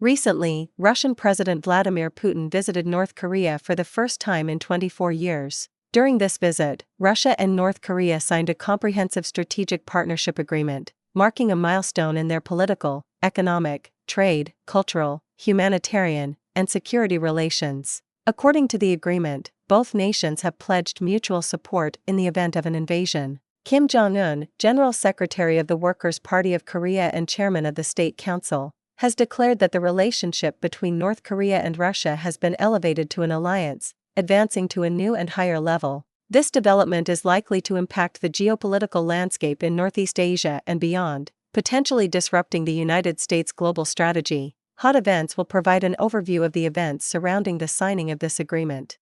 Recently, Russian President Vladimir Putin visited North Korea for the first time in 24 years. During this visit, Russia and North Korea signed a comprehensive strategic partnership agreement, marking a milestone in their political, economic, trade, cultural, humanitarian, and security relations. According to the agreement, both nations have pledged mutual support in the event of an invasion. Kim Jong-un, General Secretary of the Workers' Party of Korea and Chairman of the State Council, has declared that the relationship between North Korea and Russia has been elevated to an alliance, advancing to a new and higher level. This development is likely to impact the geopolitical landscape in Northeast Asia and beyond, potentially disrupting the United States' global strategy. Hot Events will provide an overview of the events surrounding the signing of this agreement.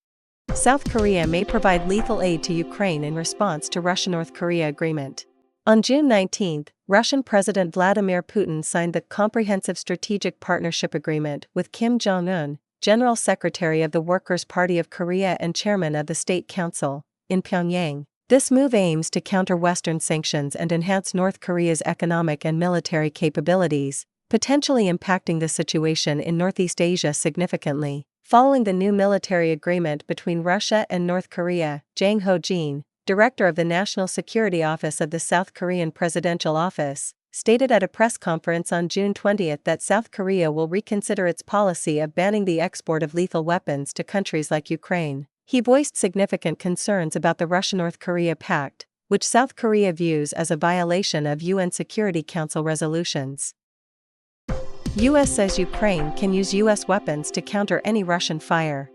South Korea may provide lethal aid to Ukraine in response to Russia-North Korea agreement. On June 19, Russian President Vladimir Putin signed the Comprehensive Strategic Partnership Agreement with Kim Jong-un, General Secretary of the Workers' Party of Korea and Chairman of the State Council, in Pyongyang. This move aims to counter Western sanctions and enhance North Korea's economic and military capabilities, potentially impacting the situation in Northeast Asia significantly. Following the new military agreement between Russia and North Korea, Jang Ho-jin, director of the National Security Office of the South Korean Presidential Office, stated at a press conference on June 20 that South Korea will reconsider its policy of banning the export of lethal weapons to countries like Ukraine. He voiced significant concerns about the Russia-North Korea Pact, which South Korea views as a violation of UN Security Council resolutions. U.S. says Ukraine can use U.S. weapons to counter any Russian fire.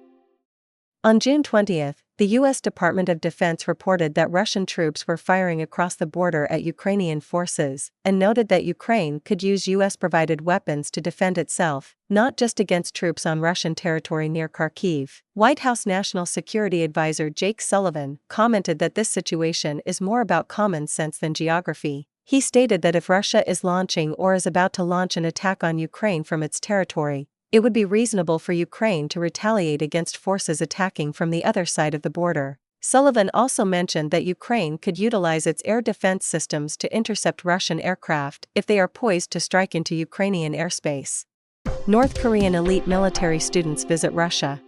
On June 20, the U.S. Department of Defense reported that Russian troops were firing across the border at Ukrainian forces, and noted that Ukraine could use U.S.-provided weapons to defend itself, not just against troops on Russian territory near Kharkiv. White House National Security Advisor Jake Sullivan commented that this situation is more about common sense than geography. He stated that if Russia is launching or is about to launch an attack on Ukraine from its territory, it would be reasonable for Ukraine to retaliate against forces attacking from the other side of the border. Sullivan also mentioned that Ukraine could utilize its air defense systems to intercept Russian aircraft if they are poised to strike into Ukrainian airspace. North Korean elite military students visit Russia.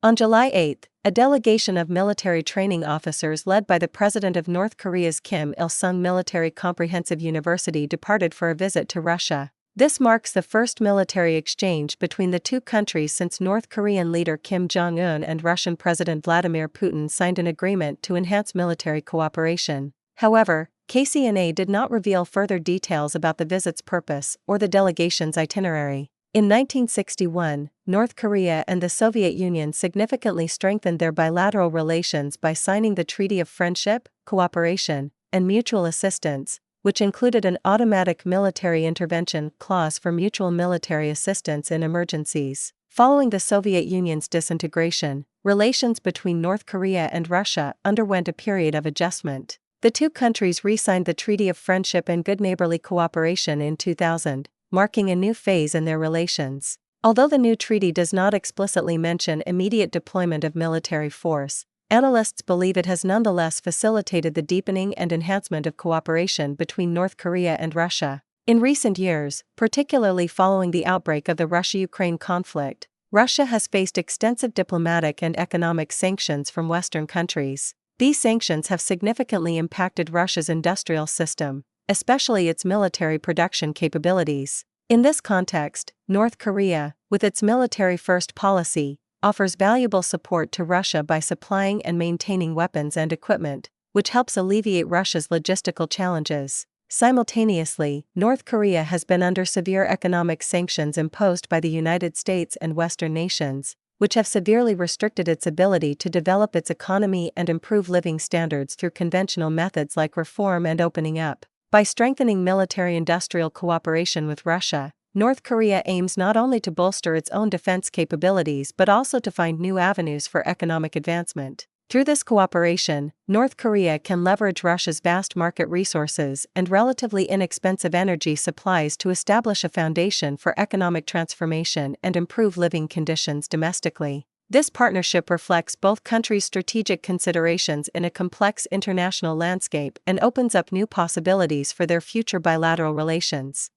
On July 8, a delegation of military training officers led by the president of North Korea's Kim Il-sung Military Comprehensive University departed for a visit to Russia. This marks the first military exchange between the two countries since North Korean leader Kim Jong-un and Russian President Vladimir Putin signed an agreement to enhance military cooperation. However, KCNA did not reveal further details about the visit's purpose or the delegation's itinerary. In 1961, North Korea and the Soviet Union significantly strengthened their bilateral relations by signing the Treaty of Friendship, Cooperation, and Mutual Assistance, which included an automatic military intervention clause for mutual military assistance in emergencies. Following the Soviet Union's disintegration, relations between North Korea and Russia underwent a period of adjustment. The two countries re-signed the Treaty of Friendship and Good Neighborly Cooperation in 2000, marking a new phase in their relations. Although the new treaty does not explicitly mention immediate deployment of military force, analysts believe it has nonetheless facilitated the deepening and enhancement of cooperation between North Korea and Russia. In recent years, particularly following the outbreak of the Russia-Ukraine conflict, Russia has faced extensive diplomatic and economic sanctions from Western countries. These sanctions have significantly impacted Russia's industrial system, especially its military production capabilities. In this context, North Korea, with its military-first policy, offers valuable support to Russia by supplying and maintaining weapons and equipment, which helps alleviate Russia's logistical challenges. Simultaneously, North Korea has been under severe economic sanctions imposed by the United States and Western nations, which have severely restricted its ability to develop its economy and improve living standards through conventional methods like reform and opening up. By strengthening military-industrial cooperation with Russia, North Korea aims not only to bolster its own defense capabilities but also to find new avenues for economic advancement. Through this cooperation, North Korea can leverage Russia's vast market resources and relatively inexpensive energy supplies to establish a foundation for economic transformation and improve living conditions domestically. This partnership reflects both countries' strategic considerations in a complex international landscape and opens up new possibilities for their future bilateral relations.